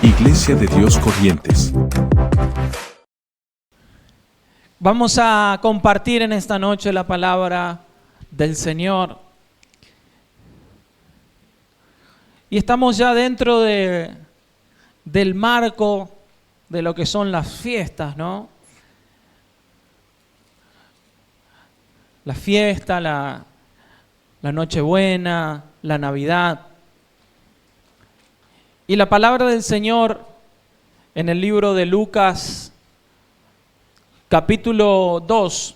Iglesia de Dios Corrientes. Vamos a compartir en esta noche la palabra del Señor. Y estamos ya dentro del marco de lo que son las fiestas, ¿no? La fiesta, la Nochebuena, la Navidad. Y la palabra del Señor en el libro de Lucas, capítulo 2,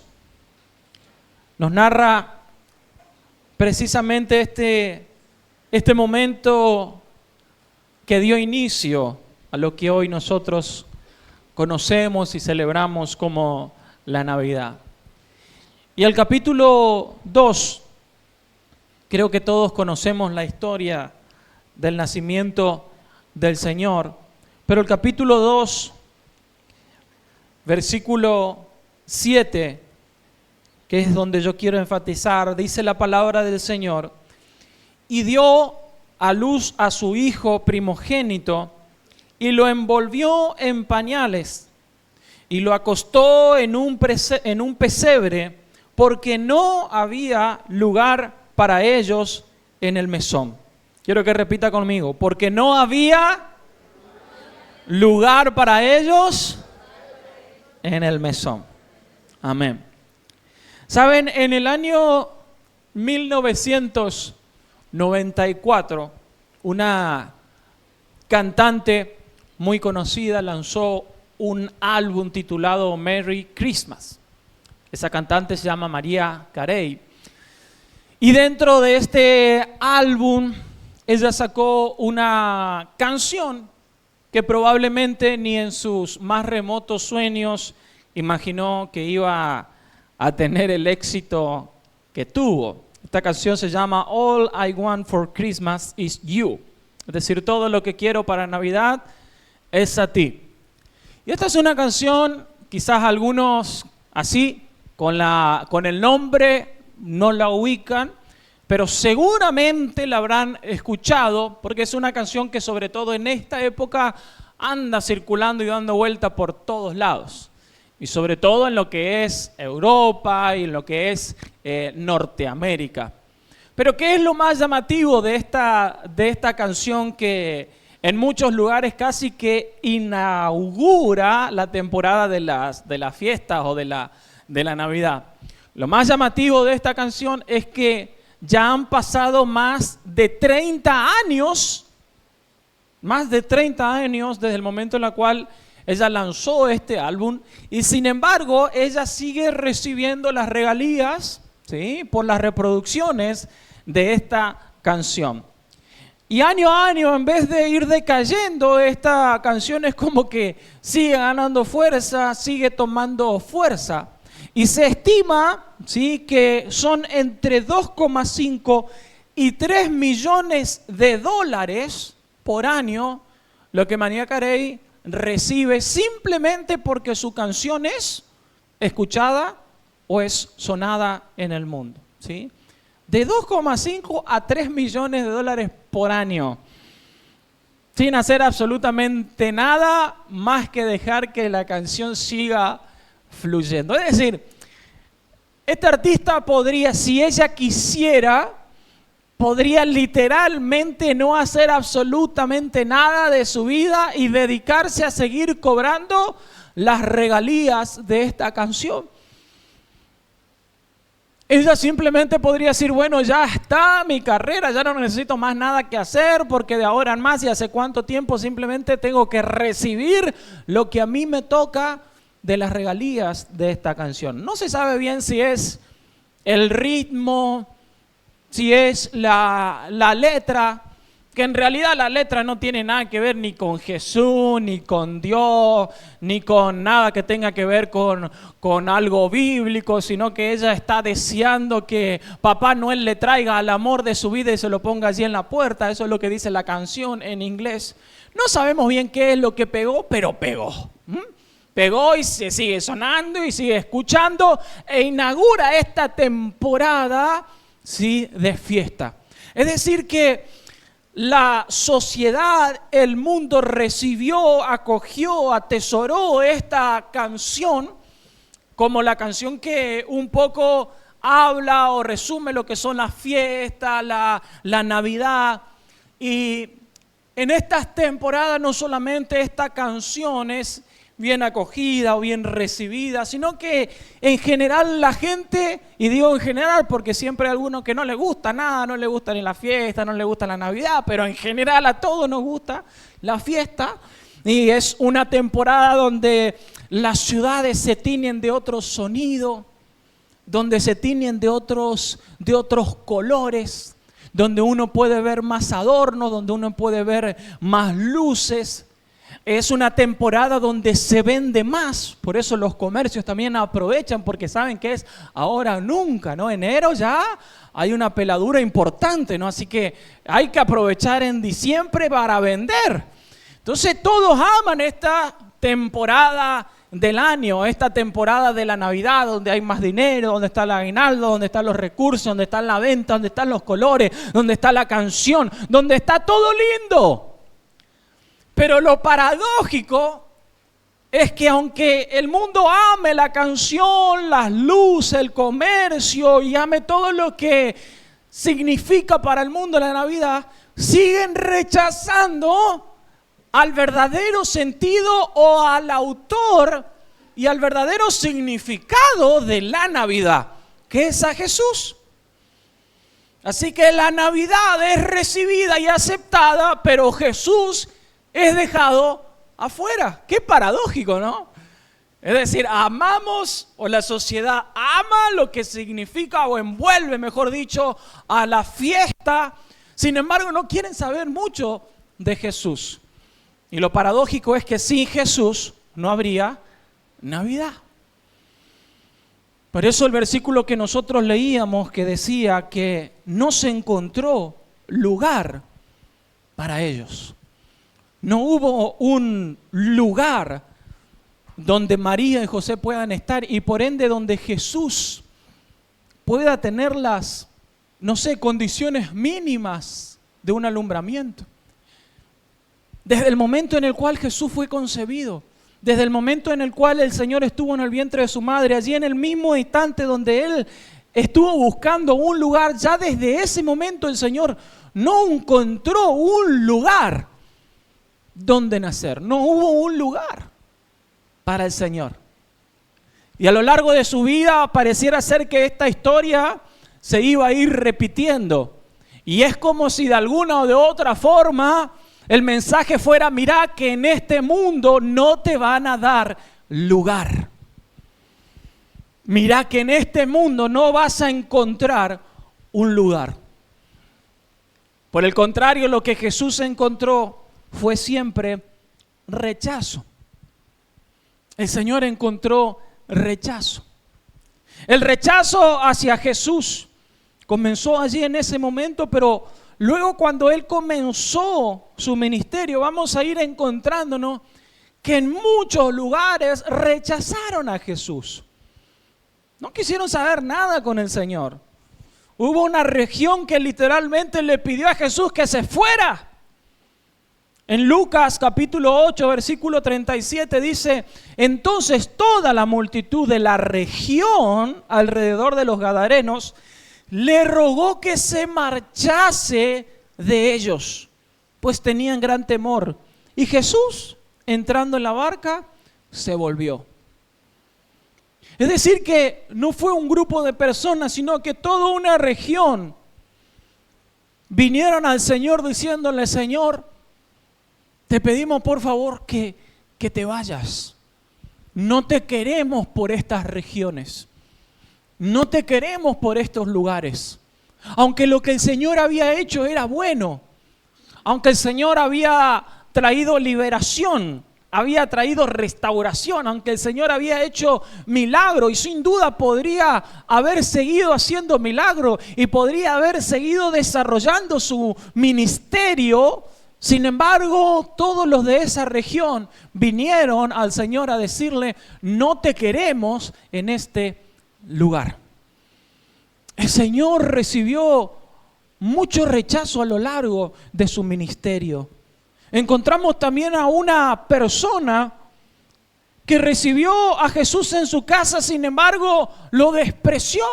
nos narra precisamente este momento que dio inicio a lo que hoy nosotros conocemos y celebramos como la Navidad. Y el capítulo 2, creo que todos conocemos la historia del nacimiento del Señor, pero el capítulo 2, versículo 7, que es donde yo quiero enfatizar, dice la palabra del Señor: y dio a luz a su hijo primogénito, y lo envolvió en pañales, y lo acostó en un pesebre, porque no había lugar para ellos en el mesón. Quiero que repita conmigo: porque no había lugar para ellos en el mesón. Amén. Saben, en el año 1994, una cantante muy conocida lanzó un álbum titulado Merry Christmas. Esa cantante se llama Mariah Carey. Y dentro de este álbum, ella sacó una canción que probablemente ni en sus más remotos sueños imaginó que iba a tener el éxito que tuvo. Esta canción se llama All I Want for Christmas is You. Es decir, todo lo que quiero para Navidad es a ti. Y esta es una canción, quizás algunos así, con el nombre no la ubican, pero seguramente la habrán escuchado, porque es una canción que sobre todo en esta época anda circulando y dando vuelta por todos lados. Y sobre todo en lo que es Europa y en lo que es Norteamérica. Pero ¿qué es lo más llamativo de esta canción que en muchos lugares casi que inaugura la temporada de las fiestas o de la Navidad? Lo más llamativo de esta canción es que ya han pasado más de 30 años desde el momento en el cual ella lanzó este álbum, y sin embargo ella sigue recibiendo las regalías, ¿sí?, por las reproducciones de esta canción. Y año a año, en vez de ir decayendo, esta canción es como que sigue ganando fuerza, sigue tomando fuerza. Y se estima, ¿sí?, que son entre 2,5 y 3 millones de dólares por año lo que Mariah Carey recibe simplemente porque su canción es escuchada o es sonada en el mundo, ¿sí? De 2,5 a 3 millones de dólares por año, sin hacer absolutamente nada más que dejar que la canción siga fluyendo. Es decir, esta artista podría, si ella quisiera, podría literalmente no hacer absolutamente nada de su vida y dedicarse a seguir cobrando las regalías de esta canción. Ella simplemente podría decir: bueno, ya está mi carrera, ya no necesito más nada que hacer, porque de ahora en más y hace cuánto tiempo simplemente tengo que recibir lo que a mí me toca de las regalías de esta canción. No se sabe bien si es el ritmo, si es la letra, que en realidad la letra no tiene nada que ver ni con Jesús, ni con Dios, ni con nada que tenga que ver con algo bíblico, sino que ella está deseando que Papá Noel le traiga al amor de su vida y se lo ponga allí en la puerta. Eso es lo que dice la canción en inglés. No sabemos bien qué es lo que pegó, pero pegó. Pegó y se sigue sonando y sigue escuchando e inaugura esta temporada, ¿sí?, de fiesta. Es decir que la sociedad, el mundo recibió, acogió, atesoró esta canción como la canción que un poco habla o resume lo que son las fiestas, la Navidad. Y en estas temporadas no solamente esta canción es bien acogida o bien recibida, sino que en general la gente, y digo en general porque siempre hay algunos que no les gusta nada, no les gusta ni la fiesta, no les gusta la Navidad, pero en general a todos nos gusta la fiesta. Y es una temporada donde las ciudades se tiñen de otro sonido, donde se tiñen de otros colores, donde uno puede ver más adornos, donde uno puede ver más luces. Es una temporada donde se vende más, por eso los comercios también aprovechan, porque saben que es ahora o nunca, ¿no? Enero ya hay una peladura importante, ¿no? Así que hay que aprovechar en diciembre para vender. Entonces todos aman esta temporada del año, esta temporada de la Navidad, donde hay más dinero, donde está el aguinaldo, donde están los recursos, donde está la venta, donde están los colores, donde está la canción, donde está todo lindo. Pero lo paradójico es que aunque el mundo ame la canción, las luces, el comercio y ame todo lo que significa para el mundo la Navidad, siguen rechazando al verdadero sentido o al autor y al verdadero significado de la Navidad, que es a Jesús. Así que la Navidad es recibida y aceptada, pero Jesús es dejado afuera. Qué paradójico, ¿no? Es decir, amamos, o la sociedad ama lo que significa o envuelve, mejor dicho, a la fiesta. Sin embargo, no quieren saber mucho de Jesús. Y lo paradójico es que sin Jesús no habría Navidad. Por eso el versículo que nosotros leíamos que decía que no se encontró lugar para ellos. No hubo un lugar donde María y José puedan estar y por ende donde Jesús pueda tener las, condiciones mínimas de un alumbramiento. Desde el momento en el cual Jesús fue concebido, desde el momento en el cual el Señor estuvo en el vientre de su madre, allí en el mismo instante donde Él estuvo buscando un lugar, ya desde ese momento el Señor no encontró un lugar donde nacer, no hubo un lugar para el Señor. Y a lo largo de su vida pareciera ser que esta historia se iba a ir repitiendo. Y es como si de alguna o de otra forma el mensaje fuera: mira que en este mundo no te van a dar lugar. Mira que en este mundo no vas a encontrar un lugar. Por el contrario, lo que Jesús encontró fue siempre rechazo. El Señor encontró rechazo. El rechazo hacia Jesús comenzó allí en ese momento, pero luego cuando Él comenzó su ministerio, vamos a ir encontrándonos que en muchos lugares rechazaron a Jesús. No quisieron saber nada con el Señor. Hubo una región que literalmente le pidió a Jesús que se fuera. En Lucas capítulo 8, versículo 37 dice: entonces toda la multitud de la región alrededor de los Gadarenos le rogó que se marchase de ellos, pues tenían gran temor. Y Jesús, entrando en la barca, se volvió. Es decir, que no fue un grupo de personas, sino que toda una región vinieron al Señor diciéndole: Señor, te pedimos por favor que te vayas. No te queremos por estas regiones. No te queremos por estos lugares. Aunque lo que el Señor había hecho era bueno. Aunque el Señor había traído liberación, había traído restauración, aunque el Señor había hecho milagro y sin duda podría haber seguido haciendo milagro y podría haber seguido desarrollando su ministerio. Sin embargo, todos los de esa región vinieron al Señor a decirle: no te queremos en este lugar. El Señor recibió mucho rechazo a lo largo de su ministerio. Encontramos también a una persona que recibió a Jesús en su casa, sin embargo, lo despreció.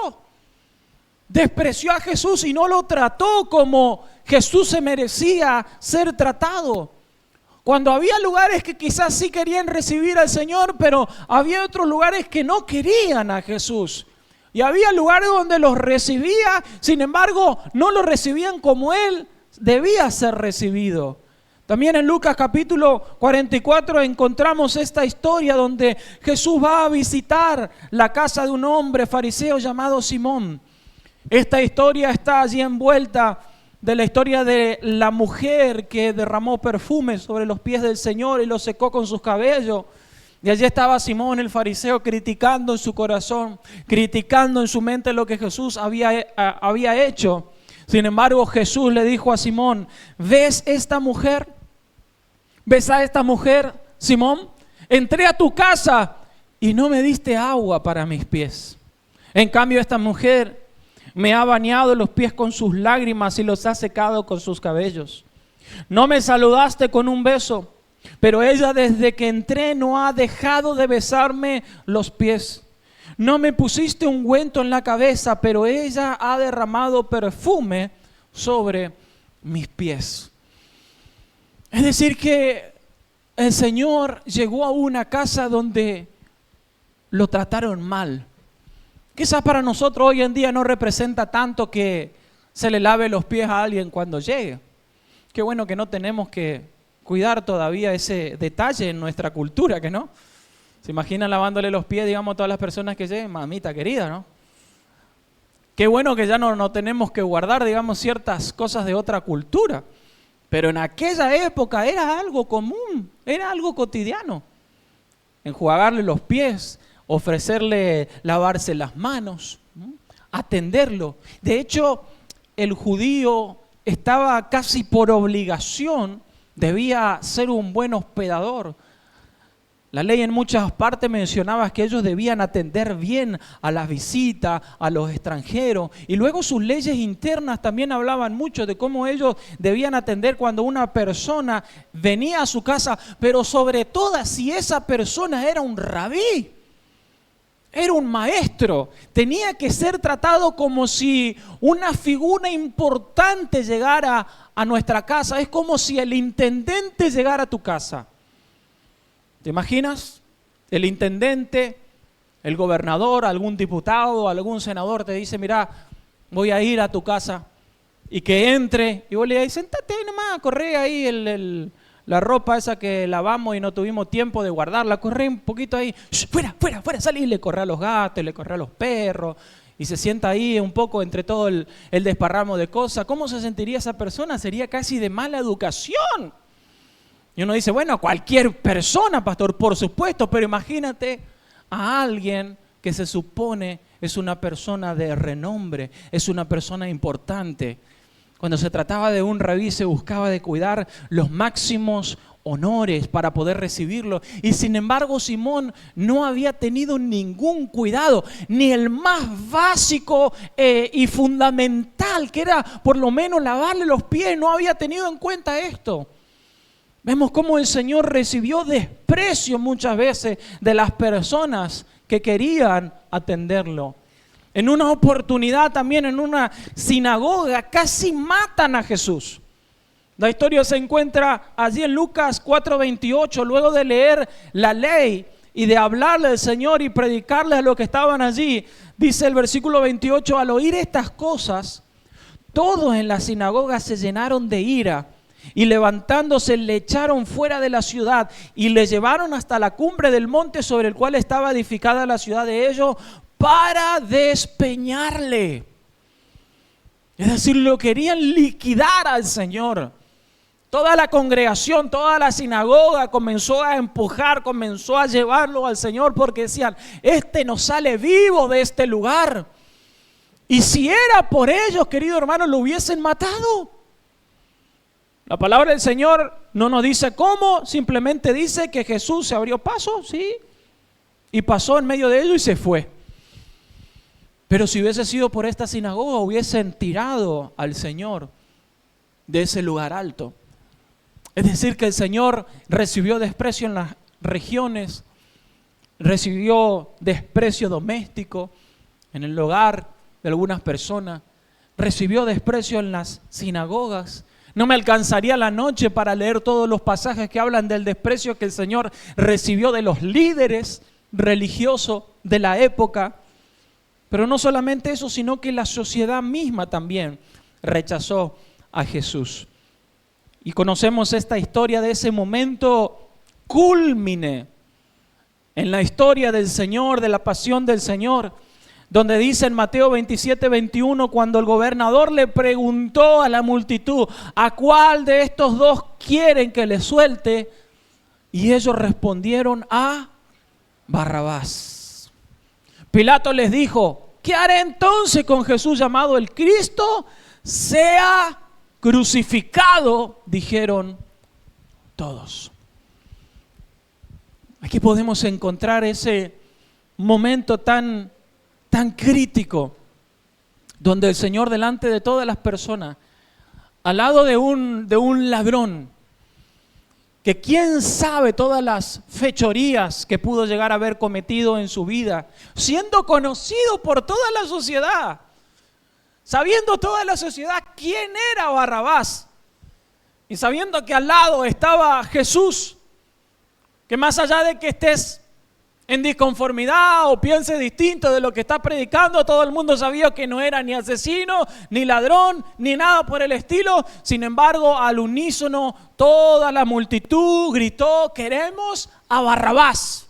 Despreció a Jesús y no lo trató como Jesús se merecía ser tratado. Cuando había lugares que quizás sí querían recibir al Señor, pero había otros lugares que no querían a Jesús. Y había lugares donde los recibía, sin embargo, no lo recibían como Él debía ser recibido. También en Lucas capítulo 44 encontramos esta historia donde Jesús va a visitar la casa de un hombre fariseo llamado Simón. Esta historia está allí envuelta de la historia de la mujer que derramó perfume sobre los pies del Señor y lo secó con sus cabellos. Y allí estaba Simón el fariseo criticando en su corazón, criticando en su mente lo que Jesús había hecho. Sin embargo, Jesús le dijo a Simón: ¿ves esta mujer? ¿Ves a esta mujer, Simón? Entré a tu casa y no me diste agua para mis pies. En cambio, esta mujer me ha bañado los pies con sus lágrimas y los ha secado con sus cabellos. No me saludaste con un beso, pero ella desde que entré no ha dejado de besarme los pies. No me pusiste ungüento en la cabeza, pero ella ha derramado perfume sobre mis pies. Es decir que el Señor llegó a una casa donde lo trataron mal. Quizás para nosotros hoy en día no representa tanto que se le lave los pies a alguien cuando llegue. Qué bueno que no tenemos que cuidar todavía ese detalle en nuestra cultura, ¿que no? ¿Se imaginan lavándole los pies, digamos, a todas las personas que lleguen? Mamita querida, ¿no? Qué bueno que ya no tenemos que guardar, digamos, ciertas cosas de otra cultura. Pero en aquella época era algo común, era algo cotidiano. Enjuagarle los pies, ofrecerle lavarse las manos, atenderlo. De hecho, el judío estaba casi por obligación, debía ser un buen hospedador. La ley en muchas partes mencionaba que ellos debían atender bien a las visitas, a los extranjeros. Y luego sus leyes internas también hablaban mucho de cómo ellos debían atender cuando una persona venía a su casa, pero sobre todo si esa persona era un rabí. Era un maestro, tenía que ser tratado como si una figura importante llegara a nuestra casa. Es como si el intendente llegara a tu casa. ¿Te imaginas? El intendente, el gobernador, algún diputado, algún senador te dice: mira, voy a ir a tu casa, y que entre, y vos le dices: sentate ahí nomás, corre ahí la ropa esa que lavamos y no tuvimos tiempo de guardarla, corre un poquito ahí, fuera, salí, y le corre a los gatos, le corre a los perros, y se sienta ahí un poco entre todo el desparramo de cosas. ¿Cómo se sentiría esa persona? Sería casi de mala educación. Y uno dice: bueno, cualquier persona, pastor, por supuesto, pero imagínate a alguien que se supone es una persona de renombre, es una persona importante. Cuando se trataba de un rabí se buscaba de cuidar los máximos honores para poder recibirlo. Y sin embargo, Simón no había tenido ningún cuidado, ni el más básico y fundamental, que era por lo menos lavarle los pies. No había tenido en cuenta esto. Vemos cómo el Señor recibió desprecio muchas veces de las personas que querían atenderlo. En una oportunidad también en una sinagoga casi matan a Jesús. La historia se encuentra allí en Lucas 4:28, luego de leer la ley y de hablarle al Señor y predicarle a los que estaban allí. Dice el versículo 28, al oír estas cosas, todos en la sinagoga se llenaron de ira y levantándose le echaron fuera de la ciudad y le llevaron hasta la cumbre del monte sobre el cual estaba edificada la ciudad de ellos para despeñarle. Es decir, lo querían liquidar al Señor. Toda la congregación, toda la sinagoga comenzó a empujar, comenzó a llevarlo al Señor porque decían: este no sale vivo de este lugar. Y si era por ellos, queridos hermanos, lo hubiesen matado. La palabra del Señor no nos dice cómo, simplemente dice que Jesús se abrió paso, ¿sí? Y pasó en medio de ellos y se fue. Pero si hubiese sido por esta sinagoga, hubiesen tirado al Señor de ese lugar alto. Es decir, que el Señor recibió desprecio en las regiones, recibió desprecio doméstico en el hogar de algunas personas, recibió desprecio en las sinagogas. No me alcanzaría la noche para leer todos los pasajes que hablan del desprecio que el Señor recibió de los líderes religiosos de la época. Pero no solamente eso, sino que la sociedad misma también rechazó a Jesús. Y conocemos esta historia de ese momento cúlmine en la historia del Señor, de la pasión del Señor, donde dice en Mateo 27:21, cuando el gobernador le preguntó a la multitud, ¿a cuál de estos dos quieren que le suelte? Y ellos respondieron a Barrabás. Pilato les dijo, ¿qué haré entonces con Jesús llamado el Cristo? Sea crucificado, dijeron todos. Aquí podemos encontrar ese momento tan crítico, donde el Señor delante de todas las personas, al lado de un ladrón, que quién sabe todas las fechorías que pudo llegar a haber cometido en su vida, siendo conocido por toda la sociedad, sabiendo toda la sociedad quién era Barrabás, y sabiendo que al lado estaba Jesús, que más allá de que estés en disconformidad o piense distinto de lo que está predicando, todo el mundo sabía que no era ni asesino, ni ladrón, ni nada por el estilo. Sin embargo, al unísono, toda la multitud gritó, queremos a Barrabás.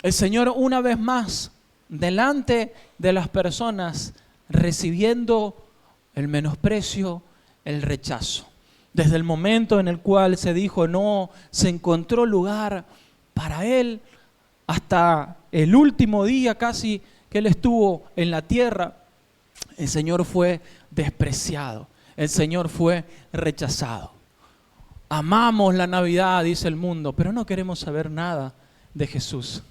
El Señor una vez más, delante de las personas, recibiendo el menosprecio, el rechazo. Desde el momento en el cual se dijo no, se encontró lugar para él, hasta el último día casi que él estuvo en la tierra, el Señor fue despreciado, el Señor fue rechazado. Amamos la Navidad, dice el mundo, pero no queremos saber nada de Jesús.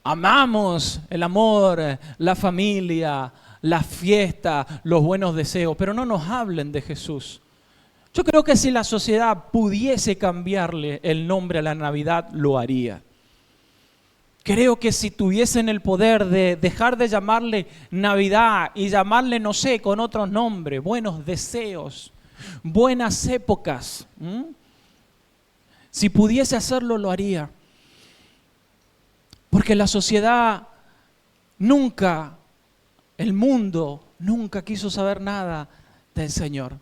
Amamos el amor, la familia, la fiesta, los buenos deseos, pero no nos hablen de Jesús. Yo creo que si la sociedad pudiese cambiarle el nombre a la Navidad, lo haría. Creo que si tuviesen el poder de dejar de llamarle Navidad y llamarle, no sé, con otros nombres, buenos deseos, buenas épocas, si pudiese hacerlo, lo haría. Porque la sociedad nunca, el mundo nunca quiso saber nada del Señor.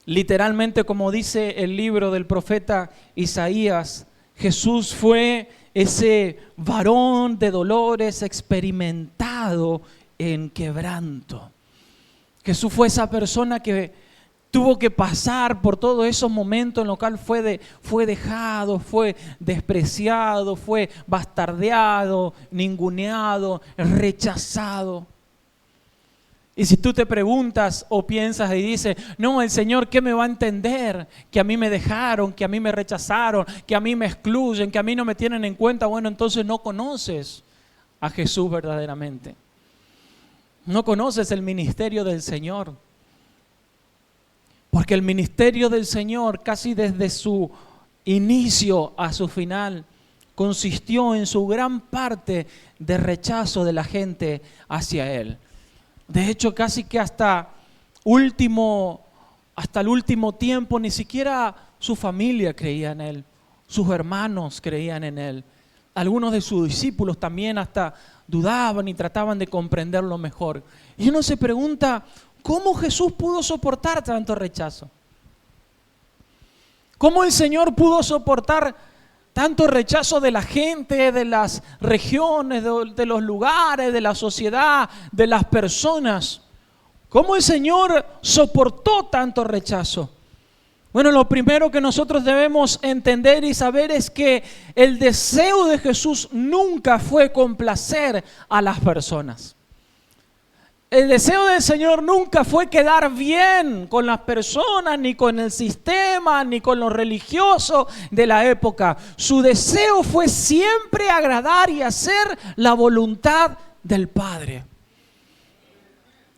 Literalmente, como dice el libro del profeta Isaías, Jesús fue ese varón de dolores experimentado en quebranto. Jesús fue esa persona que tuvo que pasar por todos esos momentos en los cuales fue dejado, fue despreciado, fue bastardeado, ninguneado, rechazado. Y si tú te preguntas o piensas y dices, no, el Señor, ¿qué me va a entender? Que a mí me dejaron, que a mí me rechazaron, que a mí me excluyen, que a mí no me tienen en cuenta. Bueno, entonces no conoces a Jesús verdaderamente. No conoces el ministerio del Señor. Porque el ministerio del Señor, casi desde su inicio a su final, consistió en su gran parte de rechazo de la gente hacia Él. De hecho, casi que hasta el último tiempo, ni siquiera su familia creía en Él. Sus hermanos creían en Él. Algunos de sus discípulos también hasta dudaban y trataban de comprenderlo mejor. Y uno se pregunta, ¿cómo Jesús pudo soportar tanto rechazo? ¿Cómo el Señor pudo soportar tanto rechazo de la gente, de las regiones, de los lugares, de la sociedad, de las personas? ¿Cómo el Señor soportó tanto rechazo? Bueno, lo primero que nosotros debemos entender y saber es que el deseo de Jesús nunca fue complacer a las personas. El deseo del Señor nunca fue quedar bien con las personas, ni con el sistema, ni con los religiosos de la época. Su deseo fue siempre agradar y hacer la voluntad del Padre.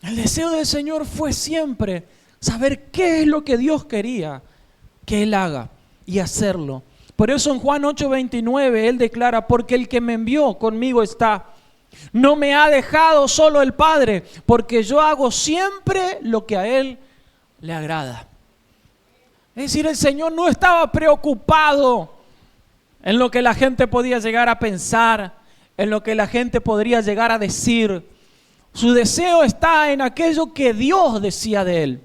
El deseo del Señor fue siempre saber qué es lo que Dios quería que Él haga y hacerlo. Por eso en Juan 8:29 Él declara: porque el que me envió conmigo está. No me ha dejado solo el Padre, porque yo hago siempre lo que a Él le agrada. Es decir, el Señor no estaba preocupado en lo que la gente podía llegar a pensar, en lo que la gente podría llegar a decir. Su deseo está en aquello que Dios decía de Él.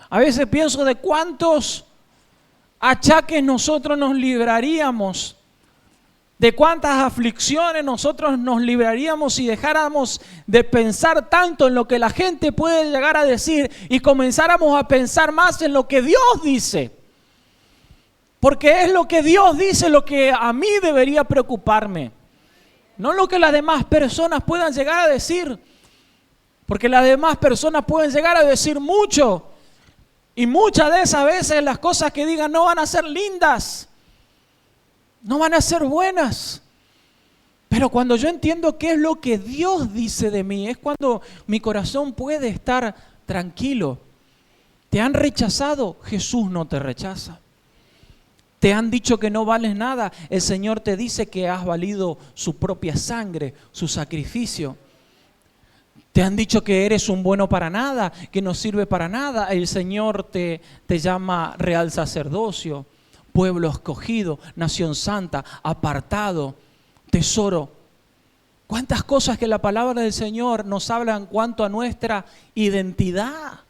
A veces pienso de cuántos achaques nosotros nos libraríamos, de cuántas aflicciones nosotros nos libraríamos si dejáramos de pensar tanto en lo que la gente puede llegar a decir y comenzáramos a pensar más en lo que Dios dice. Porque es lo que Dios dice lo que a mí debería preocuparme, no lo que las demás personas puedan llegar a decir. Porque las demás personas pueden llegar a decir mucho, y muchas de esas veces las cosas que digan no van a ser lindas, no van a ser buenas. Pero cuando yo entiendo qué es lo que Dios dice de mí, es cuando mi corazón puede estar tranquilo. Te han rechazado, Jesús no te rechaza. Te han dicho que no vales nada, el Señor te dice que has valido su propia sangre, su sacrificio. Te han dicho que eres un bueno para nada, que no sirve para nada, el Señor te llama real sacerdocio, pueblo escogido, nación santa, apartado, tesoro. ¿Cuántas cosas que la palabra del Señor nos habla en cuanto a nuestra identidad?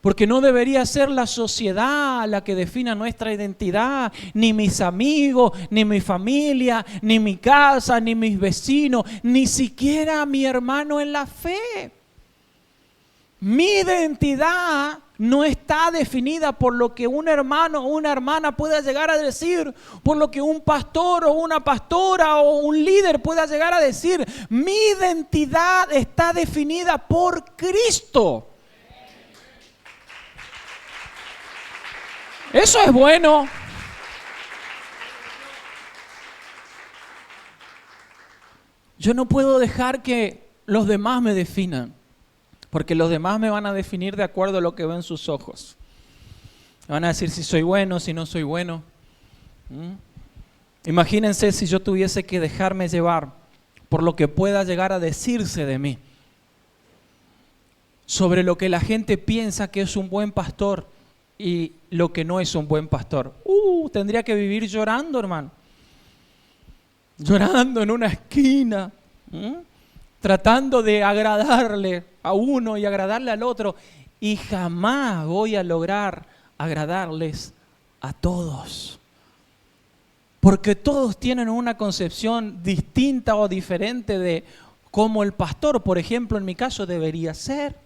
Porque no debería ser la sociedad la que defina nuestra identidad, ni mis amigos, ni mi familia, ni mi casa, ni mis vecinos, ni siquiera mi hermano en la fe. Mi identidad no está definida por lo que un hermano o una hermana pueda llegar a decir, por lo que un pastor o una pastora o un líder pueda llegar a decir. Mi identidad está definida por Cristo. Eso es bueno. Yo no puedo dejar que los demás me definan, porque los demás me van a definir de acuerdo a lo que ven sus ojos. Me van a decir si soy bueno, si no soy bueno. Imagínense si yo tuviese que dejarme llevar por lo que pueda llegar a decirse de mí, sobre lo que la gente piensa que es un buen pastor y lo que no es un buen pastor. Tendría que vivir llorando, hermano. Llorando en una esquina, tratando de agradarle a uno y agradarle al otro. Y jamás voy a lograr agradarles a todos. Porque todos tienen una concepción distinta o diferente de cómo el pastor, por ejemplo, en mi caso, debería ser.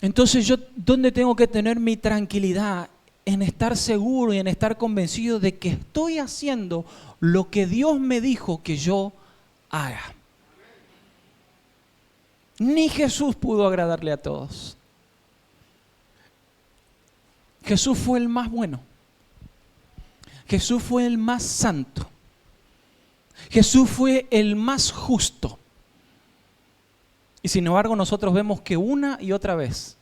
Entonces yo, ¿dónde tengo que tener mi tranquilidad? En estar seguro y en estar convencido de que estoy haciendo lo que Dios me dijo que yo haga. Ni Jesús pudo agradarle a todos. Jesús fue el más bueno. Jesús fue el más santo. Jesús fue el más justo. Y sin embargo nosotros vemos que una y otra vez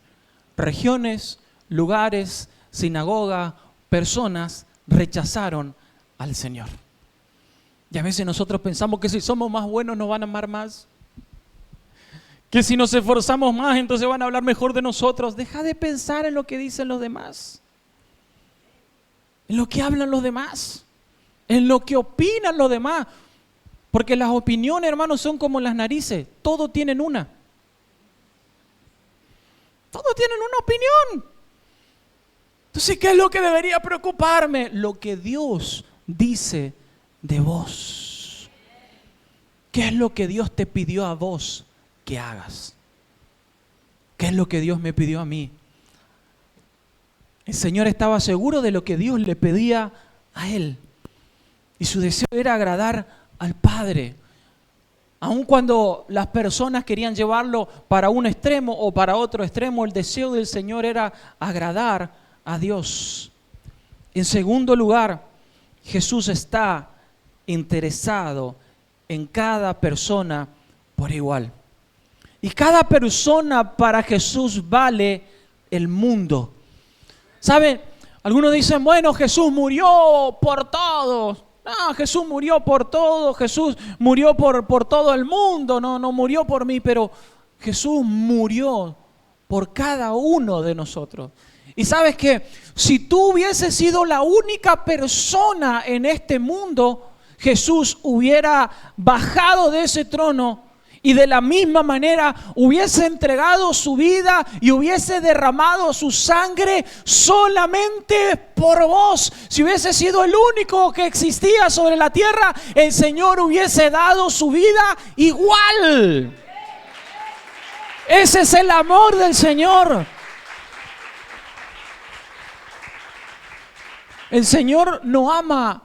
regiones, lugares, sinagoga, personas rechazaron al Señor. Y a veces nosotros pensamos que si somos más buenos nos van a amar más. Que si nos esforzamos más entonces van a hablar mejor de nosotros. Deja de pensar en lo que dicen los demás. En lo que hablan los demás. En lo que opinan los demás. Porque las opiniones, hermanos, son como las narices. Todos tienen una. Todos tienen una opinión. Entonces, ¿qué es lo que debería preocuparme? Lo que Dios dice de vos. ¿Qué es lo que Dios te pidió a vos que hagas? ¿Qué es lo que Dios me pidió a mí? El Señor estaba seguro de lo que Dios le pedía a Él. Y su deseo era agradar al Padre. Aun cuando las personas querían llevarlo para un extremo o para otro extremo, el deseo del Señor era agradar a Dios. En segundo lugar, Jesús está interesado en cada persona por igual. Y cada persona para Jesús vale el mundo. ¿Saben? Algunos dicen, bueno, Jesús murió por todos. No, Jesús murió por todo, Jesús murió por todo el mundo, no murió por mí, pero Jesús murió por cada uno de nosotros. Y sabes que si tú hubieses sido la única persona en este mundo, Jesús hubiera bajado de ese trono y de la misma manera hubiese entregado su vida y hubiese derramado su sangre solamente por vos. Si hubiese sido el único que existía sobre la tierra, el Señor hubiese dado su vida igual. Ese es el amor del Señor. El Señor no ama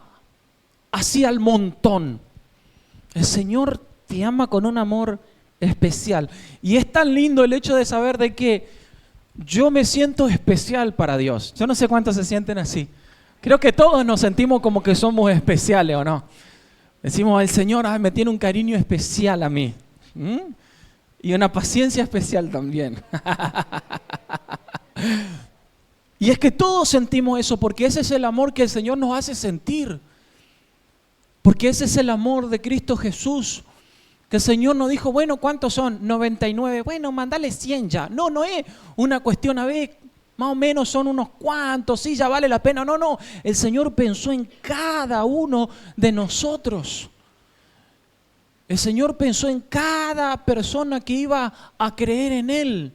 así al montón. El Señor te ama con un amor especial. Y es tan lindo el hecho de saber de que yo me siento especial para Dios. Yo no sé cuántos se sienten así. Creo que todos nos sentimos como que somos especiales, ¿o no? Decimos, el Señor me tiene un cariño especial a mí. Y una paciencia especial también. Y es que todos sentimos eso, porque ese es el amor que el Señor nos hace sentir. Porque ese es el amor de Cristo Jesús. Que el Señor nos dijo, bueno, ¿cuántos son? 99. Bueno, mandale 100 ya. No es una cuestión, a ver, más o menos son unos cuantos, sí, ya vale la pena. No. El Señor pensó en cada uno de nosotros. El Señor pensó en cada persona que iba a creer en Él.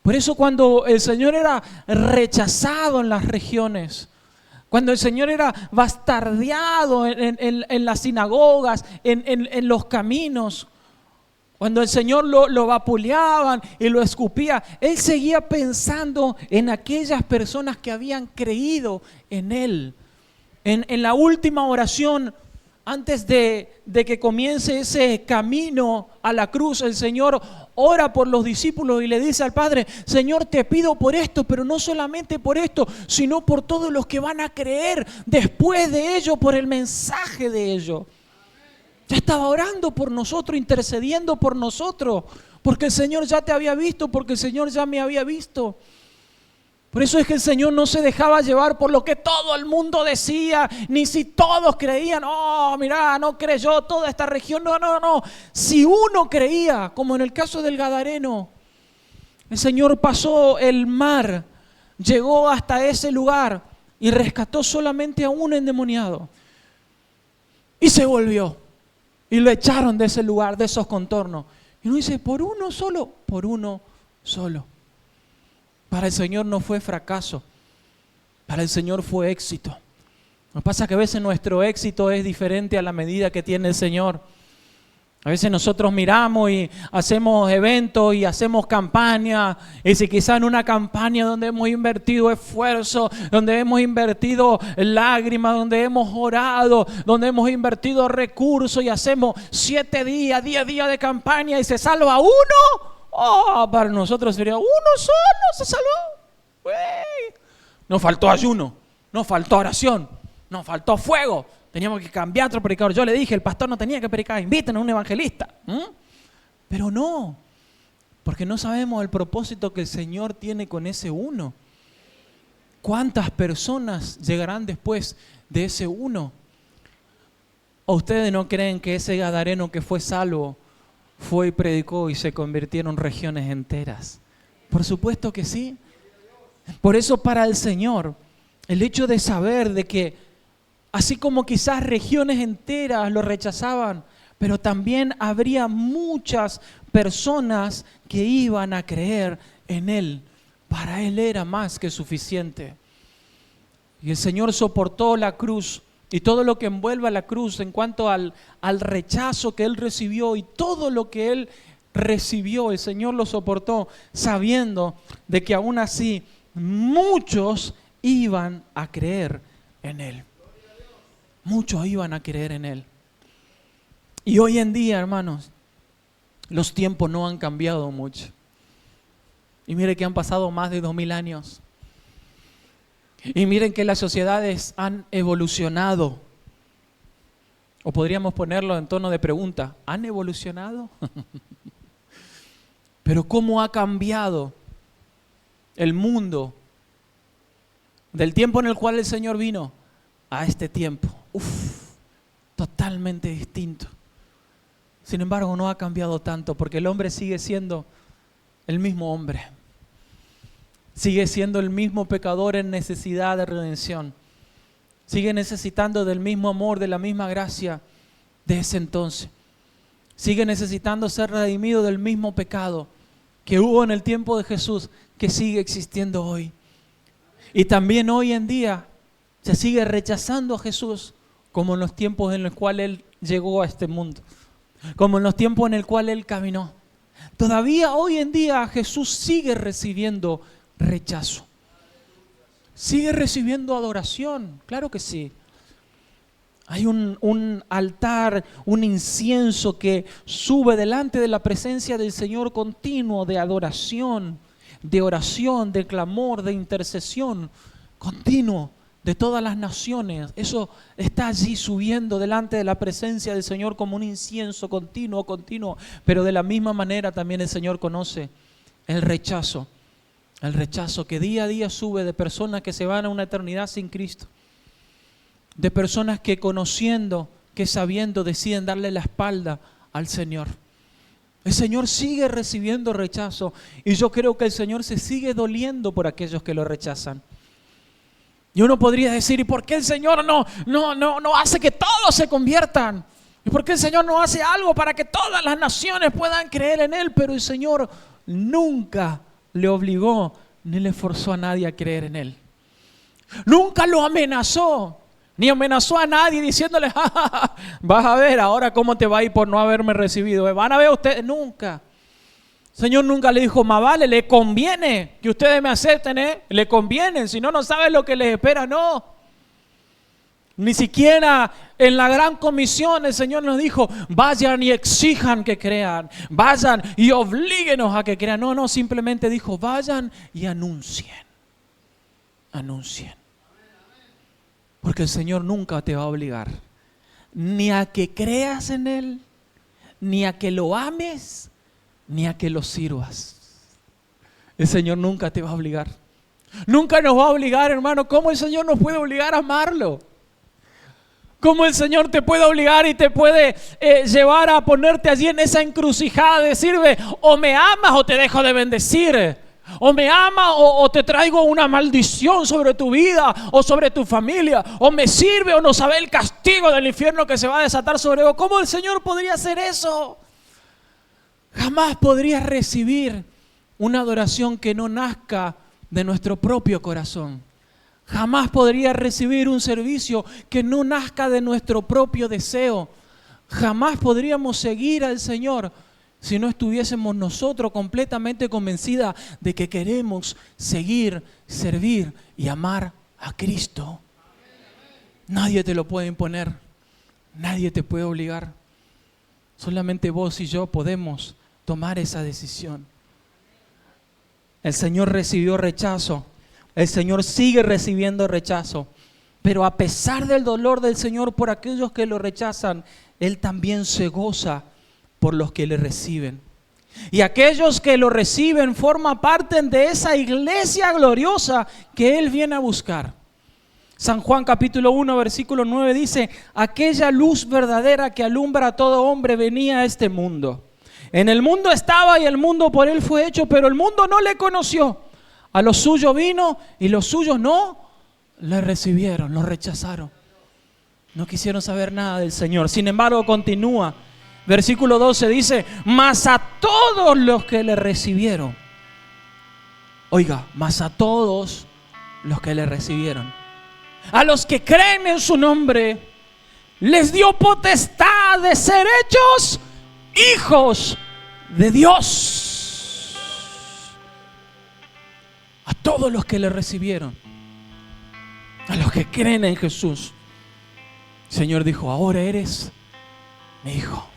Por eso cuando el Señor era rechazado en las regiones, cuando el Señor era bastardeado en las sinagogas, en los caminos, cuando el Señor lo vapuleaban y lo escupía, Él seguía pensando en aquellas personas que habían creído en Él. En la última oración, antes de que comience ese camino a la cruz, el Señor ora por los discípulos y le dice al Padre, Señor, te pido por esto, pero no solamente por esto, sino por todos los que van a creer después de ello, por el mensaje de ello. Ya estaba orando por nosotros, intercediendo por nosotros, porque el Señor ya te había visto, porque el Señor ya me había visto. Por eso es que el Señor no se dejaba llevar por lo que todo el mundo decía, ni si todos creían, mira, no creyó toda esta región, no. Si uno creía, como en el caso del Gadareno, el Señor pasó el mar, llegó hasta ese lugar y rescató solamente a un endemoniado. Y se volvió y lo echaron de ese lugar, de esos contornos. Y uno dice, por uno solo. Para el Señor no fue fracaso, para el Señor fue éxito. Lo que pasa es que a veces nuestro éxito es diferente a la medida que tiene el Señor. A veces nosotros miramos y hacemos eventos y hacemos campañas, y si quizá en una campaña donde hemos invertido esfuerzo, donde hemos invertido lágrimas, donde hemos orado, donde hemos invertido recursos y hacemos 7 días, 10 días de campaña y se salva uno, para nosotros sería uno solo se salvó. Nos faltó ayuno, nos faltó oración, nos faltó fuego. Teníamos que cambiar otro predicador. Yo le dije, el pastor no tenía que predicar, inviten a un evangelista. Pero no, porque no sabemos el propósito que el Señor tiene con ese uno. ¿Cuántas personas llegarán después de ese uno? ¿O ustedes no creen que ese gadareno que fue salvo fue y predicó y se convirtieron regiones enteras? Por supuesto que sí. Por eso para el Señor, el hecho de saber de que así como quizás regiones enteras lo rechazaban, pero también habría muchas personas que iban a creer en Él. Para Él era más que suficiente. Y el Señor soportó la cruz y todo lo que envuelve a la cruz en cuanto al rechazo que Él recibió y todo lo que Él recibió, el Señor lo soportó sabiendo de que aún así muchos iban a creer en Él. Muchos iban a creer en Él. Y hoy en día, hermanos, los tiempos no han cambiado mucho. Y mire que han pasado más de 2000 años. Y miren que las sociedades han evolucionado. O podríamos ponerlo en tono de pregunta, ¿han evolucionado? Pero ¿cómo ha cambiado el mundo del tiempo en el cual el Señor vino a este tiempo? Totalmente distinto. Sin embargo, no ha cambiado tanto porque el hombre sigue siendo el mismo hombre. Sigue siendo el mismo pecador en necesidad de redención. Sigue necesitando del mismo amor, de la misma gracia de ese entonces. Sigue necesitando ser redimido del mismo pecado que hubo en el tiempo de Jesús, que sigue existiendo hoy. Y también hoy en día se sigue rechazando a Jesús, como en los tiempos en los cuales Él llegó a este mundo, como en los tiempos en los cuales Él caminó. Todavía hoy en día Jesús sigue recibiendo rechazo. Sigue recibiendo adoración, claro que sí. Hay un altar, un incienso que sube delante de la presencia del Señor continuo de adoración, de oración, de clamor, de intercesión continuo de todas las naciones. Eso está allí subiendo delante de la presencia del Señor como un incienso continuo. Pero de la misma manera también el Señor conoce el rechazo que día a día sube de personas que se van a una eternidad sin Cristo. De personas que conociendo, que sabiendo, deciden darle la espalda al Señor. El Señor sigue recibiendo rechazo y yo creo que el Señor se sigue doliendo por aquellos que lo rechazan. Y uno podría decir, ¿y por qué el Señor no hace que todos se conviertan? ¿Y por qué el Señor no hace algo para que todas las naciones puedan creer en Él? Pero el Señor nunca le obligó ni le forzó a nadie a creer en Él. Nunca lo amenazó. Ni amenazó a nadie diciéndole, vas a ver ahora cómo te va a ir por no haberme recibido. Van a ver ustedes, nunca. El Señor nunca le dijo, más vale, le conviene que ustedes me acepten, le conviene, si no, no saben lo que les espera, no. Ni siquiera en la gran comisión el Señor nos dijo, vayan y exijan que crean, vayan y oblíguenos a que crean. No, simplemente dijo, vayan y anuncien. Porque el Señor nunca te va a obligar ni a que creas en Él, ni a que lo ames, ni a que lo sirvas. El Señor nunca te va a obligar. Nunca nos va a obligar, hermano. ¿Cómo el Señor nos puede obligar a amarlo? ¿Cómo el Señor te puede obligar y te puede llevar a ponerte allí en esa encrucijada de decirme, o me amas o te dejo de bendecir? O me ama o te traigo una maldición sobre tu vida o sobre tu familia. O me sirve o no sabe el castigo del infierno que se va a desatar sobre vos. ¿Cómo el Señor podría hacer eso? Jamás podrías recibir una adoración que no nazca de nuestro propio corazón. Jamás podrías recibir un servicio que no nazca de nuestro propio deseo. Jamás podríamos seguir al Señor si no estuviésemos nosotros completamente convencidos de que queremos seguir, servir y amar a Cristo. Nadie te lo puede imponer, nadie te puede obligar. Solamente vos y yo podemos tomar esa decisión. El Señor recibió rechazo, el Señor sigue recibiendo rechazo, pero a pesar del dolor del Señor por aquellos que lo rechazan, Él también se goza por los que le reciben. Y aquellos que lo reciben forman parte de esa iglesia gloriosa que Él viene a buscar. San Juan capítulo 1 versículo 9 dice, aquella luz verdadera que alumbra a todo hombre venía a este mundo. En el mundo estaba y el mundo por Él fue hecho, pero el mundo no le conoció. A los suyos vino y los suyos no le recibieron, lo rechazaron. No quisieron saber nada del Señor. Sin embargo, continúa. Versículo 12 dice, mas a todos los que le recibieron. Oiga, mas a todos los que le recibieron. A los que creen en su nombre, les dio potestad de ser hechos hijos de Dios. A todos los que le recibieron. A los que creen en Jesús. El Señor dijo, ahora eres mi hijo.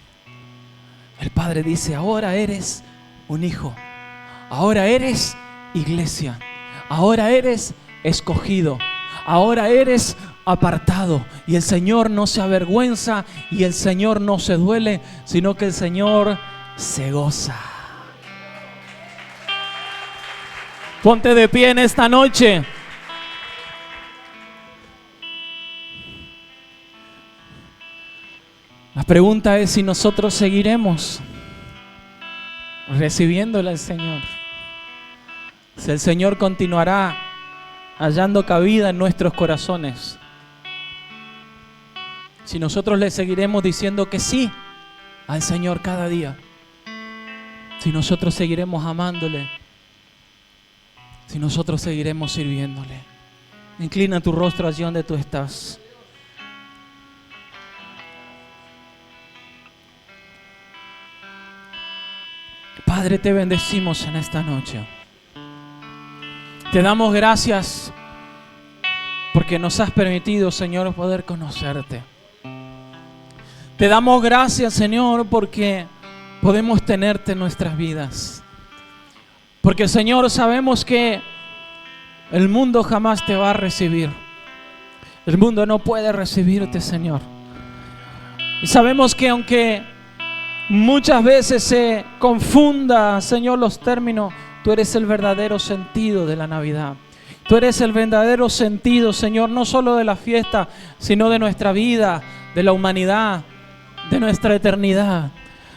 Padre dice, ahora eres un hijo, ahora eres iglesia, ahora eres escogido, ahora eres apartado. Y el Señor no se avergüenza y el Señor no se duele, sino que el Señor se goza. Ponte de pie en esta noche. La pregunta es si nosotros seguiremos recibiéndole al Señor. Si el Señor continuará hallando cabida en nuestros corazones. Si nosotros le seguiremos diciendo que sí al Señor cada día. Si nosotros seguiremos amándole. Si nosotros seguiremos sirviéndole. Inclina tu rostro allí donde tú estás. Padre, te bendecimos en esta noche. Te damos gracias porque nos has permitido, Señor, poder conocerte. Te damos gracias, Señor, porque podemos tenerte en nuestras vidas. Porque, Señor, sabemos que el mundo jamás te va a recibir. El mundo no puede recibirte, Señor. Y sabemos que aunque muchas veces se confunda, Señor, los términos, tú eres el verdadero sentido de la Navidad. Tú eres el verdadero sentido, Señor, no solo de la fiesta, sino de nuestra vida, de la humanidad, de nuestra eternidad.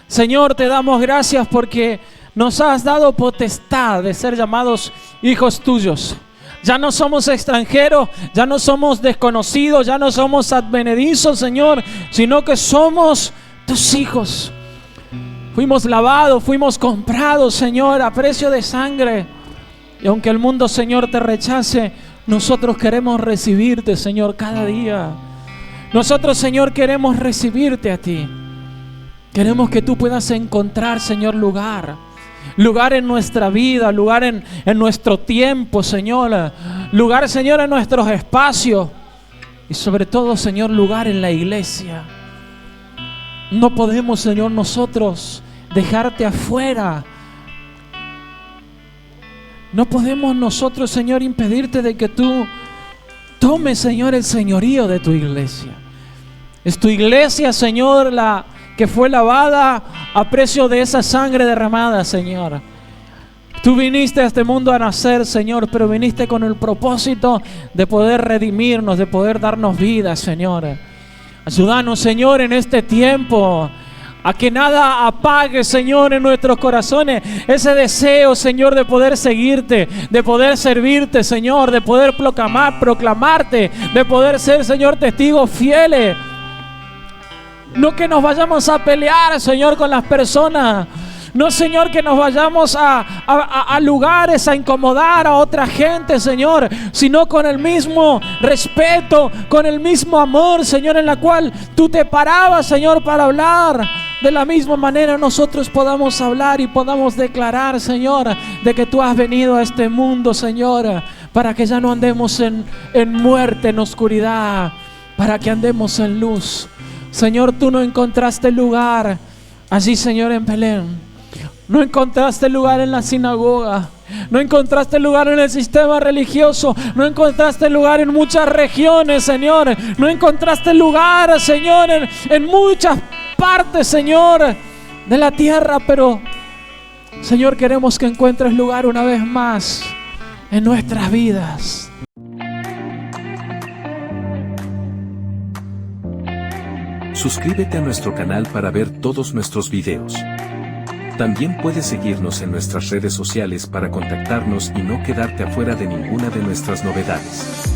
Señor, te damos gracias porque nos has dado potestad de ser llamados hijos tuyos. Ya no somos extranjeros, ya no somos desconocidos, ya no somos advenedizos, Señor, sino que somos tus hijos. Fuimos lavados, fuimos comprados, Señor, a precio de sangre. Y aunque el mundo, Señor, te rechace, nosotros queremos recibirte, Señor, cada día. Nosotros, Señor, queremos recibirte a ti. Queremos que tú puedas encontrar, Señor, lugar en nuestra vida, lugar en nuestro tiempo, Señor. Lugar, Señor, en nuestros espacios. Y sobre todo, Señor, lugar en la iglesia. No podemos, Señor, nosotros dejarte afuera. No podemos nosotros, Señor, impedirte de que tú tomes, Señor, el señorío de tu iglesia. Es tu iglesia, Señor, la que fue lavada a precio de esa sangre derramada, Señor. Tú viniste a este mundo a nacer, Señor, pero viniste con el propósito de poder redimirnos, de poder darnos vida, Señor. Ayúdanos, Señor, en este tiempo a que nada apague, Señor, en nuestros corazones ese deseo, Señor, de poder seguirte, de poder servirte, Señor, de poder proclamarte, de poder ser, Señor, testigos fieles. No que nos vayamos a pelear, Señor, con las personas. No, Señor, que nos vayamos a lugares a incomodar a otra gente, Señor, sino con el mismo respeto, con el mismo amor, Señor, en la cual tú te parabas, Señor, para hablar. De la misma manera nosotros podamos hablar y podamos declarar, Señor, de que tú has venido a este mundo, Señor, para que ya no andemos en muerte, en oscuridad, para que andemos en luz. Señor, tú no encontraste lugar allí, Señor, en Belén. No encontraste lugar en la sinagoga. No encontraste lugar en el sistema religioso. No encontraste lugar en muchas regiones, Señor. No encontraste lugar, Señor, en muchas partes, Señor, de la tierra. Pero, Señor, queremos que encuentres lugar una vez más en nuestras vidas. Suscríbete a nuestro canal para ver todos nuestros videos. También puedes seguirnos en nuestras redes sociales para contactarnos y no quedarte afuera de ninguna de nuestras novedades.